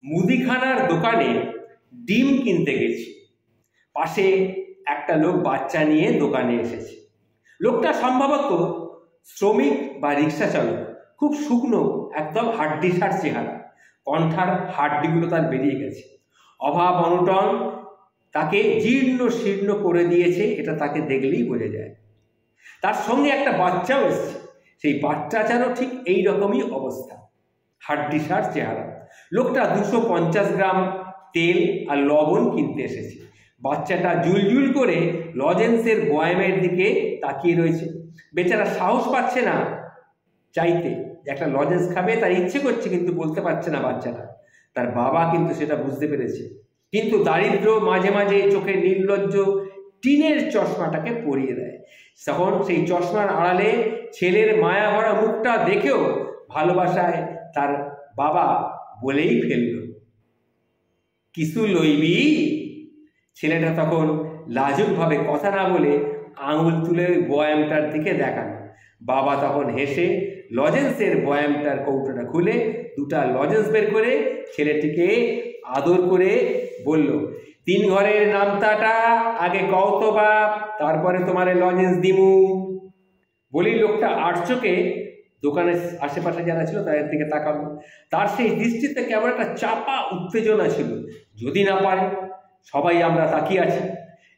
মুদিখানার দোকানে ডিম কিনতে গেছি। পাশে একটা লোক বাচ্চা নিয়ে দোকানে এসেছে। লোকটা সম্ভবত শ্রমিক বা রিক্সা চালক, খুব শুকনো, একদম হাড্ডিসার চেহারা, কণ্ঠার হাড্ডিগুলো তার বেরিয়ে গেছে। অভাব অনটন তাকে জীর্ণ শীর্ণ করে দিয়েছে, এটা তাকে দেখলেই বোঝা যায়। তার সঙ্গে একটা বাচ্চাও এসছে, সেই বাচ্চাটারও ঠিক এই রকমই অবস্থা, হাড্ডিসার চেহারা। লোকটা 250 গ্রাম তেল আর লবণ কিনতে এসেছে। বাচ্চাটা জুলজুল করে লজেন্সের বয়ামের দিকে তাকিয়ে রয়েছে। বেচারা সাহস পাচ্ছে না চাইতে, একটা লজেন্স খাবে, তার ইচ্ছে করছে কিন্তু বলতে পারছে না বাচ্চাটা। তার বাবা কিন্তু সেটা বুঝতে পেরেছে, কিন্তু দারিদ্র মাঝে মাঝে চোখে নির্লজ্জ টিনের চশমাটাকে পরিয়ে দেয়। তখন সেই চশমার আড়ালে ছেলের মায়া ভরা মুখটা দেখেও ভালোবাসায় তার বাবা বলেই ফেলল, কিছু লইবি? ছেলেটা তখন লাজুকভাবে কথা না বলে আঙুল তুলে বয়ামটার দিকে দেখানো। বাবা তখন হেসে লজেন্সের বয়ামটার কৌটোটা খুলে দুটা লজেন্স বের করে ছেলেটিকে আদর করে বলল, 3 ঘরের নামতাটা আগে কও তো বাপ, তারপরে তোমার লজেন্স দিমু। বলি লোকটা আটচোখে দোকানের আশেপাশে যারা ছিল তাদের দিকে তাকালো। তার সেই দৃষ্টিতে কেমন একটা চাপা উত্তেজনা ছিল। যদি না পারে, সবাই আমরা তাকিয়ে আছি।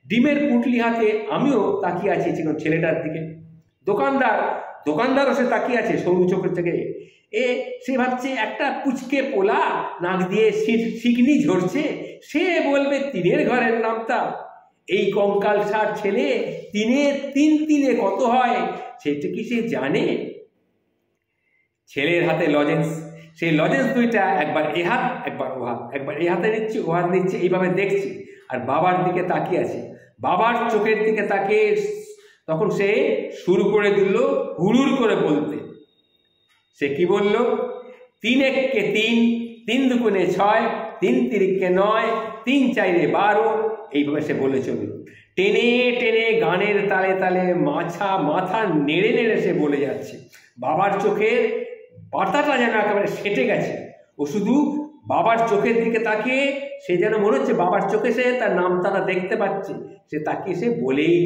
ডিমের পুটলি হাতে আমিও তাকিয়ে আছি ছেলেটার দিকে। দোকানদারও সে তাকিয়ে আছে সরু চোখের থেকে। সে ভাবছে একটা পুচকে পোলা নাক দিয়ে শিকনি ঝরছে, সে বলবে 3 ঘরের নামতা। এই কঙ্কাল সার ছেলে 3 কত হয় সেটা কি সে জানে? ছেলের হাতে লজেন্স, সেই লজেন্স দুইটা একবার এ হাত একবার ও হাত, একবার এ হাতে নিচ্ছে ও হাত নিচ্ছে, এইভাবে দেখছি আর বাবার দিকে তাকিয়ে আছে। বাবার চোখের দিকে তাকিয়ে তখন সে শুরু করে দিল হুড়ুর করে বলতে। সে কি বলল? 3 একে 3, 3 দুগুণে 6, 3 তিরিকে 9, 3 চাইরে 12, এইভাবে সে বলে চলল। টেনে টেনে গানের তালে তালে মাথা নেড়ে নেড়ে সে বলে যাচ্ছে। বাবার চোখের পাতাটা যেন একেবারে সেটে গেছে। ও শুধু বাবার চোখের দিকে তাকিয়ে, সে যেন মনে হচ্ছে বাবার চোখে সে তার নামতাটা দেখতে পাচ্ছে। সে তাকিয়ে সে বলেই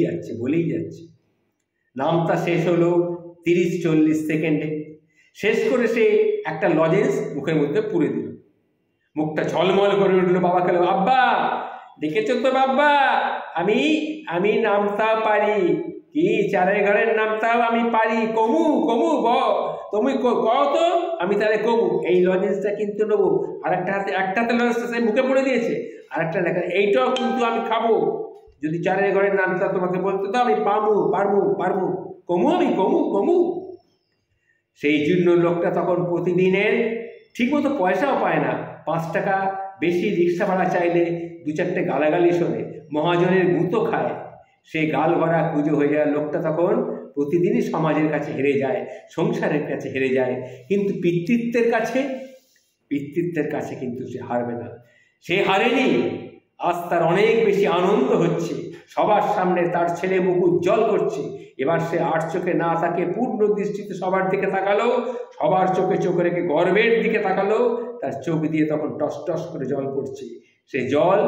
যাচ্ছে। নামতা শেষ হলো 30-40 সেকেন্ডে। শেষ করে সে একটা লজেন্স মুখের মধ্যে পুরে দিল। মুখটা ঝলমল করে উঠলো। বাবা খেলো, আব্বা দেখেছো তো বাব্বা, আমি নামতা পারি। কি 4 ঘরের নামতাও আমি পারি। কমু তুমি কও তো, আমি তাহলে কমু। এই লজেন্সটা কিন্তু নেবো। আর একটাতে লজেন্সটা সে মুখে পড়ে দিয়েছে, আর একটা দেখা, এইটাও কিন্তু আমি খাবো। যদি 4 ঘরের নামতা তোমাকে বলতে তো আমি পারবো। কমু। সেই জন্য লোকটা তখন প্রতিদিনের ঠিকমতো পয়সাও পায় না। 5 টাকা বেশি রিক্সা ভাড়া চাইলে 2-4টে গালাগালি শোনে, মহাজনের গুঁতো খায়। সে গাল ভরা পুজো হয়ে যায়। লোকটা তখন প্রতিদিনই সমাজের কাছে হেরে যায়, সংসারের কাছে হেরে যায়, কিন্তু পিতৃত্বের কাছে কিন্তু সে হারবে না। সে হারেনি, আজ তার অনেক বেশি আনন্দ হচ্ছে। সবার সামনে তার ছেলে মুখ উজ্জ্বল করছে। এবার সে আর চোখে না তাকিয়ে পূর্ণ দৃষ্টিতে সবার দিকে তাকালো, সবার চোখে চোখ রেখে গর্বের দিকে তাকালো। তার চোখ দিয়ে তখন টস টস করে জল পড়ছে। সে জল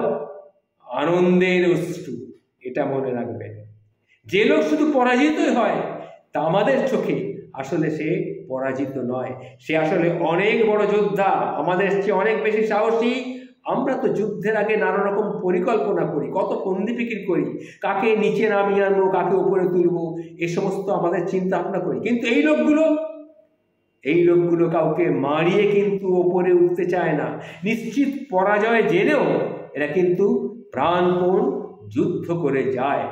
আনন্দের অশ্রু, এটা মনে রাখবেন। যে লোক শুধু পরাজিতই হয়, তা আমাদের চোখে আসলে সে পরাজিত নয়, সে আসলে অনেক বড় যোদ্ধা, আমাদের চেয়ে অনেক বেশি সাহসী। আমরা তো যুদ্ধের আগে নানা রকম পরিকল্পনা করি, কত ফন্দি ফিকির করি, কাকে নিচে নামিয়ে আনবো, কাকে উপরে তুলবো, এ সমস্ত আমাদের চিন্তা ভাবনা করি। কিন্তু এই লোকগুলো কাউকে মারিয়ে কিন্তু ওপরে উঠতে চায় না। নিশ্চিত পরাজয় জেনেও এরা কিন্তু প্রাণপণ যুদ্ধ করে যায়।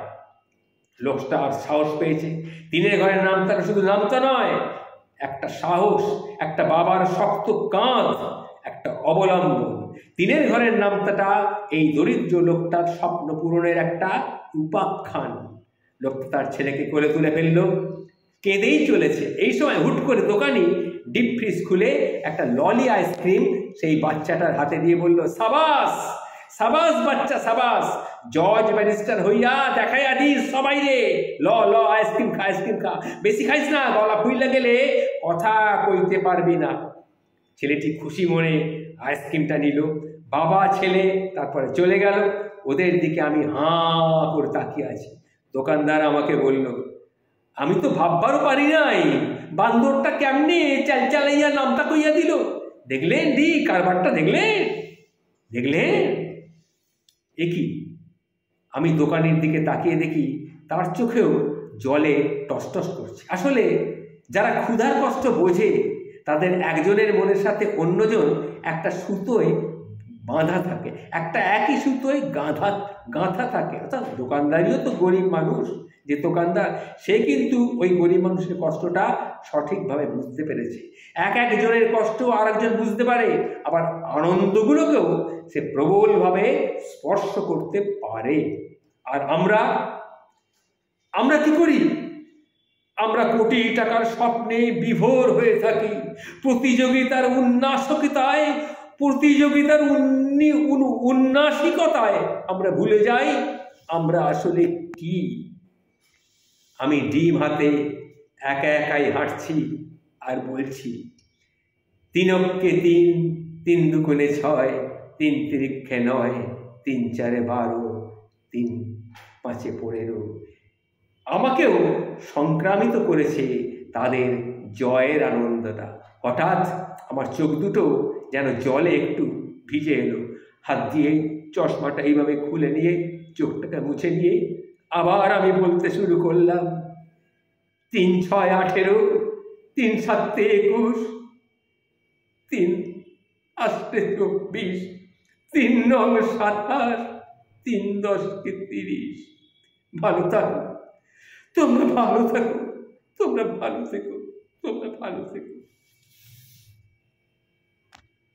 লোকটা আর সাহস পেয়েছে। 3 ঘরের নামতা শুধু নামতা নয়, একটা সাহস, একটা বাবার শক্ত কাঁধ, একটা অবলম্বন। 3 ঘরের নামতাটা এই দরিদ্র লোকটার স্বপ্ন পূরণের একটা উপাখ্যান। লোকটা তার ছেলেকে কোলে তুলে ফেলল, কেঁদেই চলেছে। এই সময় হুট করে দোকানি ডিপ ফ্রিজ খুলে একটা ললি আইসক্রিম সেই বাচ্চাটার হাতে দিয়ে বলল, সাবাস বাচ্চা, সাবাস। জজ ব্যারিস্টার হইয়া দেখাইয়া দিস সবাই রে, ল আইসক্রিম খা, বেশি খাইস না, গলা ফুইলা গেলে কথা কইতে পারবি না। ছেলেটি খুশি মনে আইসক্রিমটা নিল, বাবা ছেলে তারপরে চলে গেল। ওদের দিকে আমি হাঁ করে তাকিয়ে আছি। দোকানদার আমাকে বলল, আমি তো ভাববারও পারি নাই বান্দরটা কেমনে চালচালাইয়া নামটা কইয়া দিল। দেখলেন দি কারবারটা, দেখলেন দেখলেন এ কি? আমি দোকানের দিকে তাকিয়ে দেখি তার চোখেও জলে টসটস করছে। আসলে যারা ক্ষুধার কষ্ট বোঝে তাদের একজনের মনের সাথে অন্যজন একটা সুতোয় বাঁধা থাকে, একটা একই সুতোয় গাঁথা থাকে। অর্থাৎ দোকানদারিও তো গরিব মানুষ, যে দোকানদার সে কিন্তু ওই গরিব মানুষের কষ্টটা সঠিকভাবে বুঝতে পেরেছে। একজনের কষ্ট আর একজন বুঝতে পারে, আবার আনন্দগুলোকেও সে প্রবলভাবে স্পর্শ করতে পারে। আর আমরা কি করি? আমরা কোটি টাকার স্বপ্নে বিভোর হয়ে থাকি, প্রতিযোগিতার উন্নাসিকতায়, প্রতিযোগিতার উন্নাসিকতায় আমরা ভুলে যাই আমরা আসলে কি। আমি ডিম হাতে একা একাই হাঁটছি আর বলছি, 3 অক্ষে 3, 3 দুগুণে 6, 3 তিরিক্ষে 9, 3 4 12, 3 5 15। আমাকেও সংক্রামিত করেছে তাদের জয়ের আনন্দটা। হঠাৎ আমার চোখ দুটো যেন জলে একটু ভিজে এলো। হাত দিয়ে চশমাটা এইভাবে খুলে নিয়ে চোখটাকে মুছে নিয়ে আবার আমি বলতে শুরু করলাম, 3 6 18, 3 7 21, 3 8 24, 3 9 27, 3 10 30। ভালো থাকো, তোমরা ভালো থাকো, তোমরা ভালো থেকো, তোমরা ভালো থেকো।